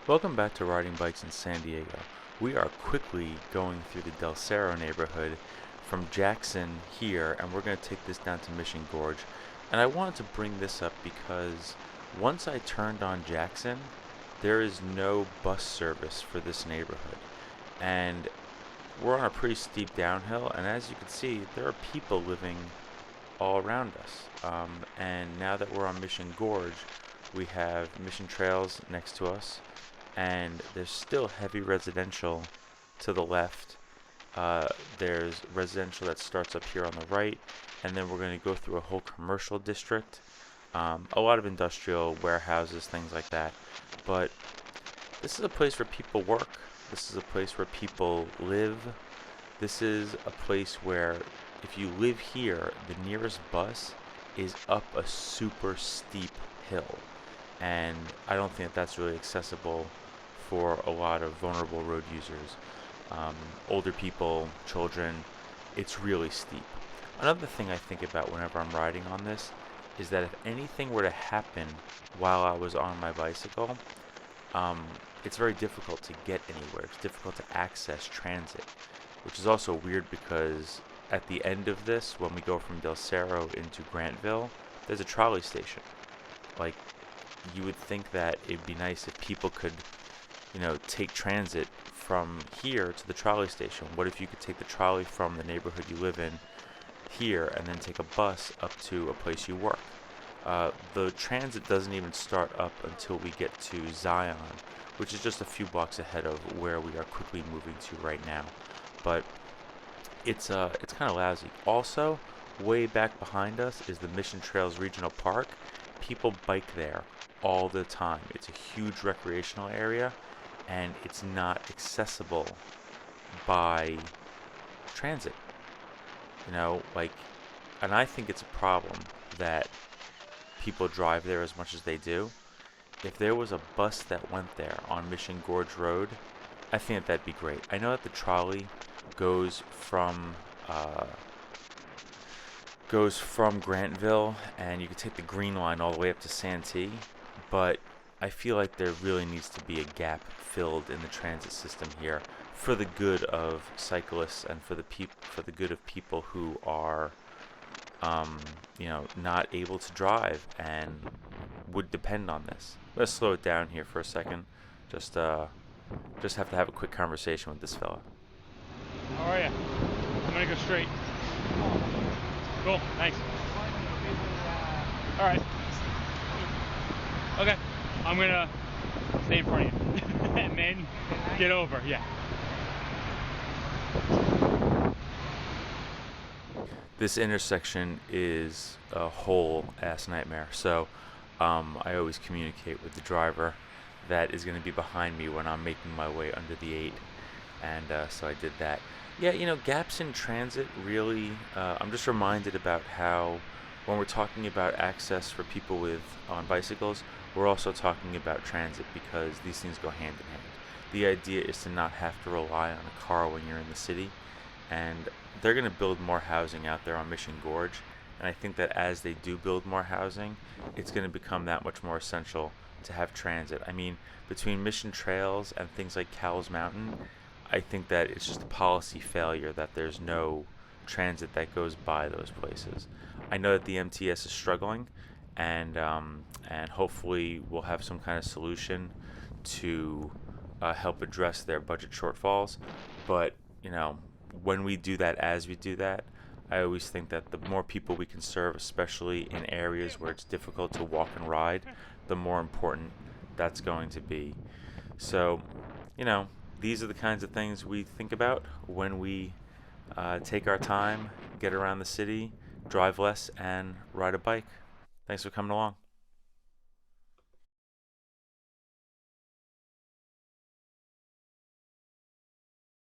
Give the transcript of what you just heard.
Welcome back to Riding Bikes in San Diego. We are quickly going through the Del Cerro neighborhood from Jackson here, and we're going to take this down to Mission Gorge. And I wanted to bring this up because once I turned on Jackson, there is no bus service for this neighborhood. And we're on a pretty steep downhill, and as you can see, there are people living all around us. And now that we're on Mission Gorge, we have Mission Trails next to us, and there's still heavy residential to the left. There's residential that starts up here on the right, and then we're going to go through a whole commercial district, a lot of industrial warehouses, things like that. But this is a place where people work. This is a place where people live. This is a place where if you live here, the nearest bus is up a super steep hill. And I don't think that's really accessible for a lot of vulnerable road users. Older people, children, it's really steep. Another thing I think about whenever I'm riding on this is that if anything were to happen while I was on my bicycle, it's very difficult to get anywhere. It's difficult to access transit, which is also weird because at the end of this, when we go from Del Cerro into Grantville, there's a trolley station. Like, you would think that it'd be nice if people could, take transit from here to the trolley station. What if you could take the trolley from the neighborhood you live in here and then take a bus up to a place you work? The transit doesn't even start up until we get to Zion, which is just a few blocks ahead of where we are quickly moving to right now. But it's kind of lousy. Also, way back behind us is the Mission Trails Regional Park. People bike there all the time. It's a huge recreational area, and it's not accessible by transit. And I think it's a problem that people drive there as much as they do. If there was a bus that went there on Mission Gorge Road, I think that'd be great. I know that the trolley goes from Grantville, and you could take the green line all the way up to Santee, but I feel like there really needs to be a gap filled in the transit system here for the good of cyclists and for the good of people who are not able to drive and would depend on this. Let's slow it down here for a second. Just have to have a quick conversation with this fella. How are you? I'm gonna go straight. Cool, thanks. All right. Okay, I'm gonna stay in front of you and then get over. Yeah. This intersection is a whole ass nightmare. So I always communicate with the driver that is going to be behind me when I'm making my way under the 8. And so I did that. Yeah, gaps in transit really, I'm just reminded about how when we're talking about access for people on bicycles, we're also talking about transit because these things go hand in hand. The idea is to not have to rely on a car when you're in the city, and they're going to build more housing out there on Mission Gorge, and I think that as they do build more housing, it's going to become that much more essential to have transit. I mean, between Mission Trails and things like Cowles Mountain, I think that it's just a policy failure that there's no transit that goes by those places. I know that the MTS is struggling, and hopefully we'll have some kind of solution to help address their budget shortfalls. But when we do that, as we do that, I always think that the more people we can serve, especially in areas where it's difficult to walk and ride, the more important that's going to be. So, these are the kinds of things we think about when we take our time, get around the city, drive less, and ride a bike. Thanks for coming along.